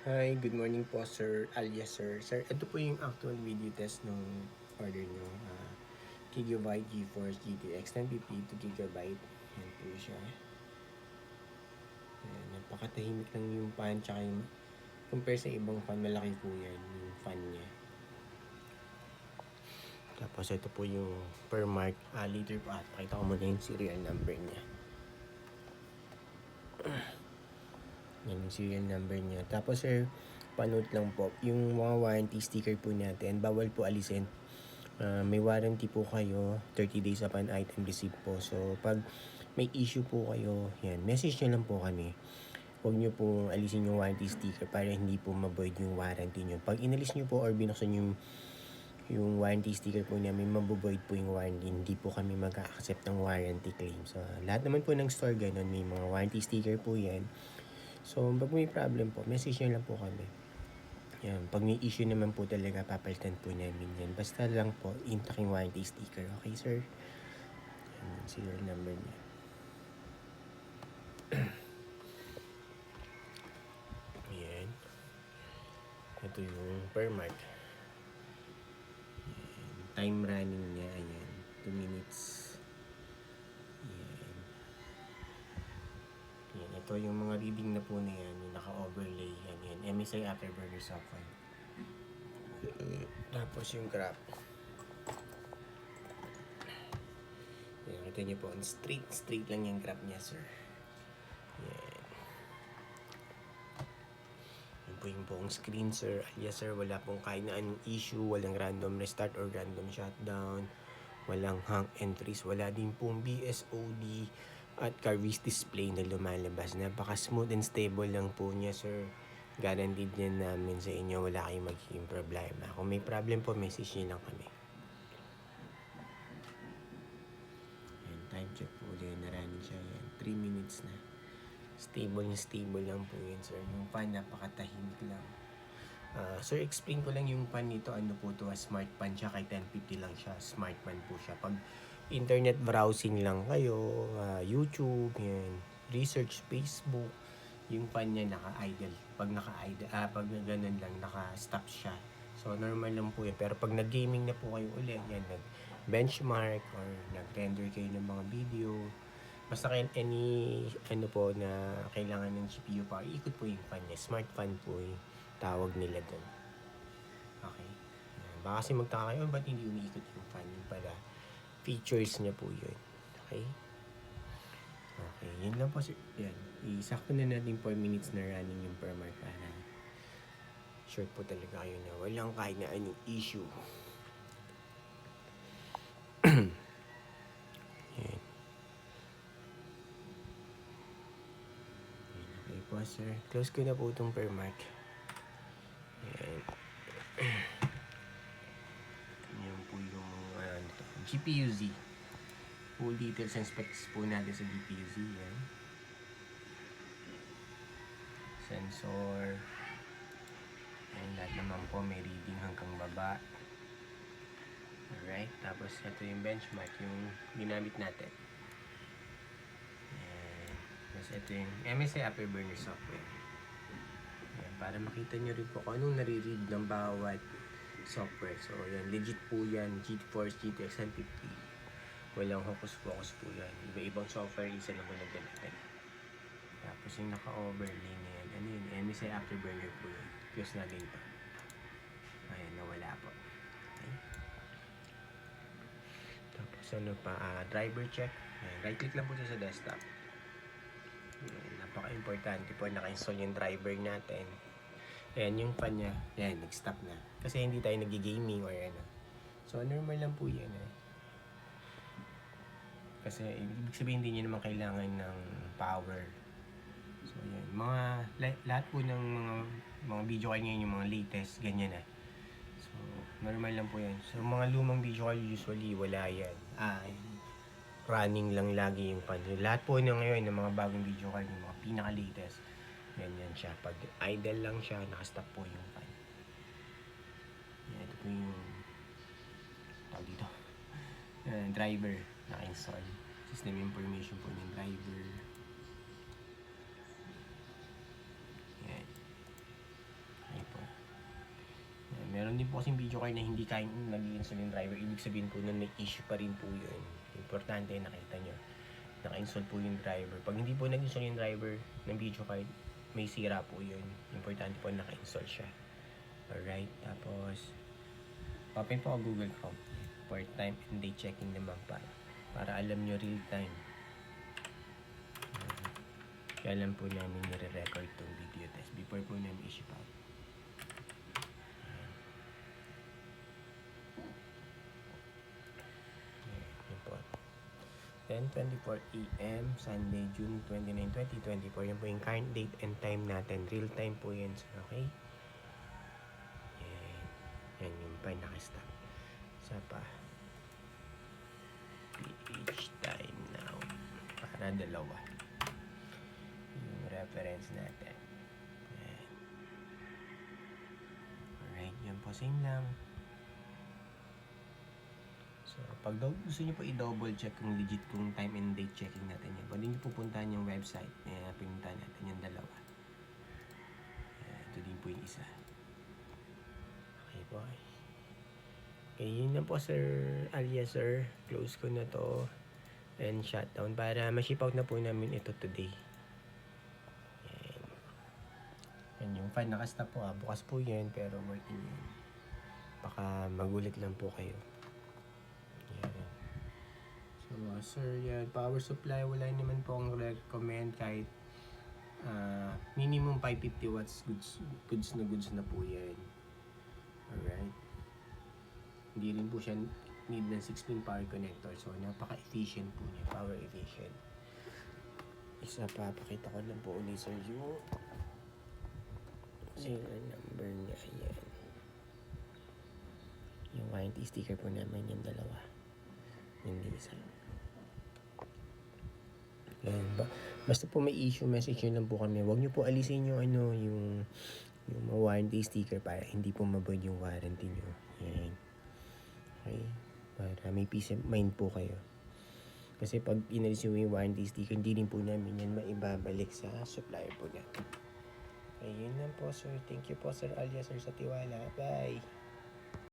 Hi, good morning po sir, alias sir. Sir, ito po yung actual video test ng order nyo. Gigabyte GeForce GTX 1050 2 GB. Yan po siya. Yan, napakatahimik lang yung fan, tsaka yung compare sa ibang fan, malaki po yan yung fan niya. Tapos ito po yung per mark, liter po at pakita ko muna yung serial number niya. Yan yung serial number niya. Tapos sir, panood lang po, yung mga warranty sticker po natin, bawal po alisin. May warranty po kayo, 30 days upon item receipt po. So, pag may issue po kayo, yan, message nyo lang po kami. Huwag nyo po alisin yung warranty sticker para hindi po ma-void yung warranty nyo. Pag inalis nyo po or binuksan yung warranty sticker po niya, may mabovoid po yung warranty. Hindi po kami mag-accept ng warranty claim. So, lahat naman po ng store ganun, may mga warranty sticker po yan. So, pag may problem po, message nyo lang po kami. Yan, pag may issue naman po talaga, papalitan po namin yan. Basta lang po, intact yung warranty sticker. Okay, sir? Yan, yung serial number niya. Ayan. Ito yung per mark. Ayan. Time running niya, ayan. 2 minutes. Ayan. Ayan. Ito yung mga reading na po na yan, yung naka-overlay. Yan. MSI Afterburner software. Tapos yung graph. Ayan, kita niyo po, straight lang yung graph niya, sir. Ayan. Yan po yung buong screen, sir. Alias, sir, wala pong kahit na anong issue, walang random restart or random shutdown, walang hang entries, wala din pong BSOD at carvis display na lumalabas. Napaka-smooth and stable lang po niya, sir. Guaranteed yan namin sa inyo, wala kayong magiging problema. Kung may problem po, message niyo lang kami. Yan, time check po ulit, na-run siya. Yan, 3 minutes na. Stable lang po yun, sir. Yung fan, napakatahimik lang. Sir, explain ko lang yung pan nito. Ano po to? Smart pan siya. Kay 1050 lang siya. Smart pan po siya. Pag internet browsing lang kayo, YouTube, yan, research, Facebook, yung pan niya naka-idle. Pag ganun lang, naka-stop siya. So, normal lang po yan. Pero pag nag-gaming na po kayo ulit, yan, nag-benchmark or nag-render kayo ng mga video, basta kayo ano po na kailangan ng GPU power, ikot po yung fan niya. Smart fan po yung tawag nila doon. Okay. Baka kasi magtaka kayo, ba't hindi umiikot yung fan? Yung pala, features niya po yun. Okay? Okay, yun lang po. Yan. Isakto na natin 4 minutes na running yung per mark para sure po talaga kayo na walang kahit na anong issue. Yan. Okay po, sir. Close ko na po itong per mark. Yan. Yan po yung GPU-Z. Full details and specs po natin sa GPU-Z. Yan. Sensor. Yan, lahat naman po may reading hanggang baba. Alright. Tapos ito yung benchmark, yung ginamit natin. Yan. Tapos ito yung MSI Afterburner software. Yan, para makita nyo rin po kung anong nare-read ng bawat software. So, yan. Legit po yan. GeForce GTX 1050. Walang hocus-pocus po yan. Iba-ibang software, isa lang po nagdalagan. Tapos yung naka-overlay na yan. Ano yun? MSI Afterburner po yun. Close natin ito. Ayan, nawala po. Okay. Tapos ano pa? Driver check. Ayan, right-click lang po sa desktop. Ayan, napaka-importante po. Naka-install yung driver natin. Ayan, yung fan niya. Ayan, nag-stop na. Kasi hindi tayo nag-gaming or ano. So, normal lang po yan eh. Kasi ibig sabihin hindi nyo naman kailangan ng power. So, yan. Lahat po ng mga video call ngayon, yung mga latest, ganyan na. So, normal lang po yan. So, mga lumang video call usually wala yan. Running lang lagi yung fan. Lahat po ng ngayon, ng mga bagong video call, yung mga pinaka-latest, ganyan siya. Pag idle lang siya, nakastop po yung fan. Yan, ito po yung tawag dito. Driver, naka-install. System information po ng driver. Yan. Meron din po kasing video card na hindi kayang nag-insulin driver. Ibig sabihin po na may issue pa rin po yun. Importante nakita nyo. Naka-install po yung driver. Pag hindi po nag-install yung driver ng video card, may sira po yun. Importante po naka-install siya. Alright, tapos open po ako Google Chrome for time and date checking naman para alam nyo real time. Kaya alam po namin nire-record tong video test before po namin issue pa. Yan po. 10:24 AM, Sunday, June 29, 2024. Yan po yung current date and time natin. Real time po yan. Okay? Yan. Yan yung pa nakastop. Isa pa. PH time now. Para dalawa. Yung reference natin. Yan. Alright. Yan po. Same lang. So, pag gusto nyo po i-double check kung legit kung time and date checking natin yan, pwede nyo pupuntahan yung website. Pinuntahan natin yung dalawa. Ito din po yung isa. Okay po. Okay, yun na po sir, alias sir. Close ko na to and shutdown para ma-ship out na po namin ito today. Yan. Yan yung file nakastop po bukas po yan pero working yun. Baka magulit lang po kayo. So, sir, yan, power supply, wala naman po akong recommend kahit minimum 550 watts goods na po yan. Alright. Hindi rin po siya need ng 16 power connector. So, napaka-efficient po niya, power efficient. Isa pa, pakita ko lang po ulit sir yung serial number niya. Yan. Yung warranty sticker po naman yung dalawa. Hindi isa. Ayan ba? Basta po may issue, message nyo lang po kami. Huwag nyo po alisin yung yung warranty sticker para hindi po ma-void yung warranty nyo. Ayan. Okay? Para may peace of mind po kayo. Kasi pag inalis nyo yung warranty sticker, hindi rin po namin yan maibabalik sa supplier po natin. Ayun lang po sir. Thank you po sir alias sir sa tiwala. Bye!